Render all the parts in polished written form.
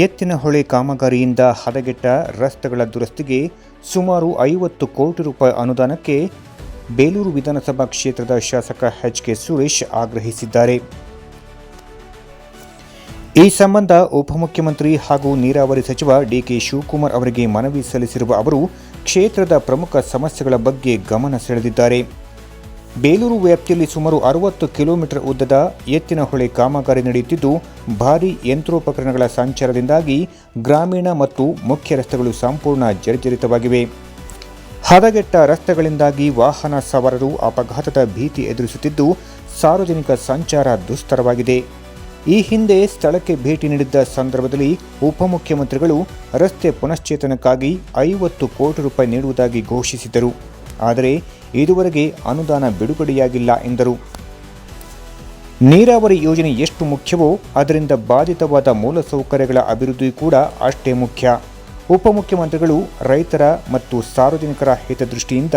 ಎತ್ತಿನಹೊಳೆ ಕಾಮಗಾರಿಯಿಂದ ಹದಗೆಟ್ಟ ರಸ್ತೆಗಳ ದುರಸ್ತಿಗೆ ಸುಮಾರು 50 ಕೋಟಿ ರೂಪಾಯಿ ಅನುದಾನಕ್ಕೆ ಬೇಲೂರು ವಿಧಾನಸಭಾ ಕ್ಷೇತ್ರದ ಶಾಸಕ ಎಚ್.ಕೆ. ಸುರೇಶ್ ಆಗ್ರಹಿಸಿದ್ದಾರೆ. ಈ ಸಂಬಂಧ ಉಪಮುಖ್ಯಮಂತ್ರಿ ಹಾಗೂ ನೀರಾವರಿ ಸಚಿವ ಡಿ.ಕೆ. ಶಿವಕುಮಾರ್ ಅವರಿಗೆ ಮನವಿ ಸಲ್ಲಿಸಿರುವ ಅವರು ಕ್ಷೇತ್ರದ ಪ್ರಮುಖ ಸಮಸ್ಯೆಗಳ ಬಗ್ಗೆ ಗಮನ ಸೆಳೆದಿದ್ದಾರೆ. ಬೇಲೂರು ವ್ಯಾಪ್ತಿಯಲ್ಲಿ ಸುಮಾರು 60 ಕಿಲೋಮೀಟರ್ ಉದ್ದದ ಎತ್ತಿನಹೊಳೆ ಕಾಮಗಾರಿ ನಡೆಯುತ್ತಿದ್ದು, ಭಾರೀ ಯಂತ್ರೋಪಕರಣಗಳ ಸಂಚಾರದಿಂದಾಗಿ ಗ್ರಾಮೀಣ ಮತ್ತು ಮುಖ್ಯ ರಸ್ತೆಗಳು ಸಂಪೂರ್ಣ ಜರ್ಜರಿತವಾಗಿವೆ. ಹದಗೆಟ್ಟ ರಸ್ತೆಗಳಿಂದಾಗಿ ವಾಹನ ಸವಾರರು ಅಪಘಾತದ ಭೀತಿ ಎದುರಿಸುತ್ತಿದ್ದು, ಸಾರ್ವಜನಿಕ ಸಂಚಾರ ದುಸ್ತರವಾಗಿದೆ. ಈ ಹಿಂದೆ ಸ್ಥಳಕ್ಕೆ ಭೇಟಿ ನೀಡಿದ್ದ ಸಂದರ್ಭದಲ್ಲಿ ಉಪಮುಖ್ಯಮಂತ್ರಿಗಳು ರಸ್ತೆ ಪುನಶ್ಚೇತನಕ್ಕಾಗಿ 50 ಕೋಟಿ ರೂಪಾಯಿ ನೀಡುವುದಾಗಿ ಘೋಷಿಸಿದ್ದರು. ಆದರೆ ಇದುವರೆಗೆ ಅನುದಾನ ಬಿಡುಗಡೆಯಾಗಿಲ್ಲ ಎಂದರು. ನೀರಾವರಿ ಯೋಜನೆ ಎಷ್ಟು ಮುಖ್ಯವೋ ಅದರಿಂದ ಬಾಧಿತವಾದ ಮೂಲಸೌಕರ್ಯಗಳ ಅಭಿವೃದ್ಧಿ ಕೂಡ ಅಷ್ಟೇ ಮುಖ್ಯ. ಉಪಮುಖ್ಯಮಂತ್ರಿಗಳು ರೈತರ ಮತ್ತು ಸಾರ್ವಜನಿಕರ ಹಿತದೃಷ್ಟಿಯಿಂದ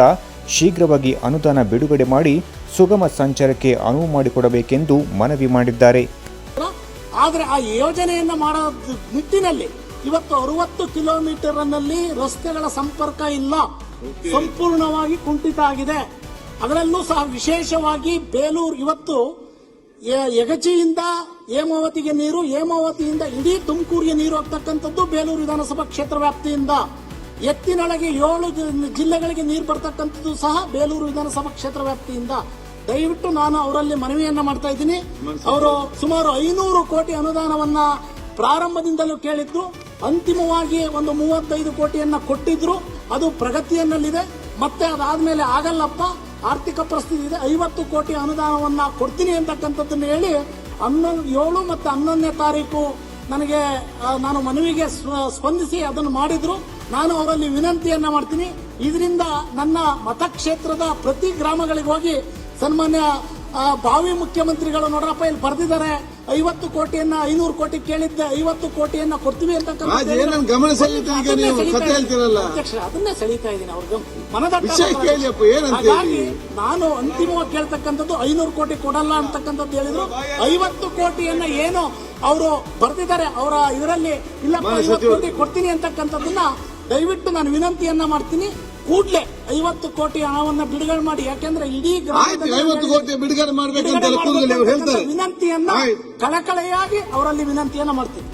ಶೀಘ್ರವಾಗಿ ಅನುದಾನ ಬಿಡುಗಡೆ ಮಾಡಿ ಸುಗಮ ಸಂಚಾರಕ್ಕೆ ಅನುವು ಮಾಡಿಕೊಡಬೇಕೆಂದು ಮನವಿ ಮಾಡಿದ್ದಾರೆ. ಆದರೆ ಆ ಯೋಜನೆಯನ್ನು ಮಾಡೋ ನಿಟ್ಟಿನಲ್ಲಿ ಇವತ್ತು 60 ಕಿಲೋಮೀಟರ್ನಲ್ಲಿ ರಸ್ತೆಗಳ ಸಂಪರ್ಕ ಇಲ್ಲ, ಸಂಪೂರ್ಣವಾಗಿ ಕುಂಠಿತ ಆಗಿದೆ. ಅದರಲ್ಲೂ ಸಹ ವಿಶೇಷವಾಗಿ ಬೇಲೂರು ಇವತ್ತು ಯಗಚಿಯಿಂದ ಹೇಮಾವತಿಗೆ ನೀರು, ಹೇಮಾವತಿಯಿಂದ ಇಡೀ ತುಮಕೂರಿಗೆ ನೀರು ಹೋಗ್ತಕ್ಕಂಥದ್ದು ಬೇಲೂರು ವಿಧಾನಸಭಾ ಕ್ಷೇತ್ರ ವ್ಯಾಪ್ತಿಯಿಂದ. ಎತ್ತಿನೊಳಗೆ 7 ಜಿಲ್ಲೆಗಳಿಗೆ ನೀರು ಬರ್ತಕ್ಕಂಥದ್ದು ಸಹ ಬೇಲೂರು ವಿಧಾನಸಭಾ ಕ್ಷೇತ್ರ ವ್ಯಾಪ್ತಿಯಿಂದ. ದಯವಿಟ್ಟು ನಾನು ಅವರಲ್ಲಿ ಮನವಿಯನ್ನ ಮಾಡ್ತಾ ಇದ್ದೀನಿ. ಅವರು ಸುಮಾರು 500 ಕೋಟಿ ಅನುದಾನವನ್ನ ಪ್ರಾರಂಭದಿಂದಲೂ ಕೇಳಿದ್ರು, ಅಂತಿಮವಾಗಿ ಒಂದು 35 ಕೋಟಿಯನ್ನ ಕೊಟ್ಟಿದ್ರು. ಅದು ಪ್ರಗತಿಯನ್ನಲ್ಲಿದೆ. ಮತ್ತೆ ಅದಾದ್ಮೇಲೆ ಆಗಲ್ಲಪ್ಪ, ಆರ್ಥಿಕ ಪರಿಸ್ಥಿತಿ ಇದೆ, 50 ಕೋಟಿ ಅನುದಾನವನ್ನ ಕೊಡ್ತೀನಿ ಅಂತಕ್ಕಂಥದ್ದನ್ನು ಹೇಳಿ 7 ಮತ್ತು 11ನೇ ತಾರೀಕು ನನಗೆ ನಾನು ಮನವಿಗೆ ಸ್ಪಂದಿಸಿ ಅದನ್ನು ಮಾಡಿದ್ರು. ನಾನು ಅವರಲ್ಲಿ ವಿನಂತಿಯನ್ನ ಮಾಡ್ತೀನಿ, ಇದರಿಂದ ನನ್ನ ಮತಕ್ಷೇತ್ರದ ಪ್ರತಿ ಗ್ರಾಮಗಳಿಗೆ ಹೋಗಿ ಸನ್ಮಾನ್ಯ ಭಾವಿ ಮುಖ್ಯಮಂತ್ರಿಗಳು ನೋಡ್ರಪ್ಪ ಇಲ್ಲಿ ಬರೆದಿದ್ದಾರೆ 50 ಕೋಟಿಯನ್ನ 500 ಕೋಟಿ ಕೇಳಿದ್ದೆ 50 ಕೋಟಿಯನ್ನ ಕೊಡ್ತೀವಿ ಅಂತಕ್ಕಂಥ ಅದನ್ನೇ ಸೆಳೀತಾ ಇದ್ದೀನಿ ಅವ್ರಿಗೆ ಮನದಟ್ಟ. ಹಾಗಾಗಿ ನಾನು ಅಂತಿಮವಾಗಿ ಕೇಳ್ತಕ್ಕಂಥದ್ದು 500 ಕೋಟಿ ಕೊಡಲ್ಲ ಅಂತಕ್ಕಂಥದ್ದು ಹೇಳಿದ್ರು. 50 ಕೋಟಿಯನ್ನ ಏನು ಅವರು ಬರ್ತಿದ್ದಾರೆ ಅವರ ಇದರಲ್ಲಿ ಇಲ್ಲಪ್ಪ 50 ಕೋಟಿ ಕೊಡ್ತೀನಿ ಅಂತಕ್ಕಂಥದ್ದನ್ನ ದಯವಿಟ್ಟು ನಾನು ವಿನಂತಿಯನ್ನ ಮಾಡ್ತೀನಿ, ಕೂಡಲೇ 50 ಕೋಟಿ ಹಣವನ್ನ ಬಿಡುಗಡೆ ಮಾಡಿ. ಯಾಕೆಂದ್ರೆ ಇಡೀ 50 ಕೋಟಿ ಬಿಡುಗಡೆ ಮಾಡಬೇಕಂತ ವಿನಂತಿಯನ್ನ ಕಳಕಳೆಯಾಗಿ ಅವರಲ್ಲಿ ವಿನಂತಿಯನ್ನ ಮಾಡ್ತೀನಿ.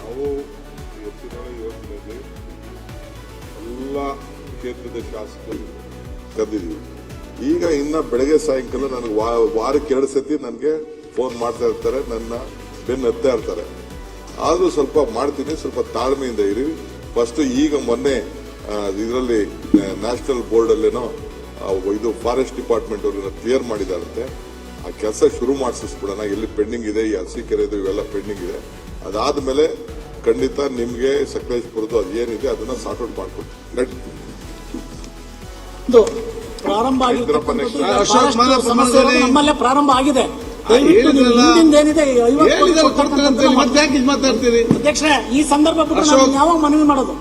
ನಾವು ಯೋಜನೆಗೆ ಎಲ್ಲ ಕ್ಷೇತ್ರದ ಶಾಸಕರು ಕರೆದಿದ್ದೀವಿ. ಈಗ ಇನ್ನ ಬೆಳಗ್ಗೆ ಸಾಯಂಕಾಲ ನನಗೆ ವಾರಕ್ಕೆ 2 ಸತಿ ನನಗೆ ಫೋನ್ ಮಾಡ್ತಾ ಇರ್ತಾರೆ, ನನ್ನ ಬೆನ್ನು ಹತ್ತಾ ಇರ್ತಾರೆ. ಆದ್ರೂ ಸ್ವಲ್ಪ ಮಾಡ್ತೀನಿ, ಸ್ವಲ್ಪ ತಾಳ್ಮೆಯಿಂದ ಇರಿ. ಫಸ್ಟ್ ಈಗ ಮೊನ್ನೆ ಇದರಲ್ಲಿ ನ್ಯಾಷನಲ್ ಬೋರ್ಡ್ ಅಲ್ಲೇನೋ ಇದು ಫಾರೆಸ್ಟ್ ಡಿಪಾರ್ಟ್ಮೆಂಟ್ ಅವ್ರನ್ನ ಕ್ಲಿಯರ್ ಮಾಡಿದಾರಂತೆ. ಆ ಕೆಲಸ ಶುರು ಮಾಡಿಸ್ಬಿಡೋಣ. ಎಲ್ಲಿ ಪೆಂಡಿಂಗ್ ಇದೆ, ಈ ಹಸಿ ಕೆರೆದು ಇವೆಲ್ಲ ಪೆಂಡಿಂಗ್ ಇದೆ. ಅದಾದ್ಮೇಲೆ ಖಂಡಿತ ನಿಮ್ಗೆ ಸಕಲೇಶ್ಪುರದ್ದು ಅದೇನಿದೆ ಅದನ್ನ ಸಾರ್ಟ್ ಔಟ್ ಮಾಡ್ಕೊಡ್ತೀವಿ. ಪ್ರಾರಂಭ ನಮ್ಮಲ್ಲೇ ಪ್ರಾರಂಭ ಆಗಿದೆ. ಏನಿದೆ ಮಾತಾಡ್ತೀರಿ ಅಧ್ಯಕ್ಷರೇ, ಈ ಸಂದರ್ಭ ಯಾವಾಗ ಮನವಿ ಮಾಡೋದು?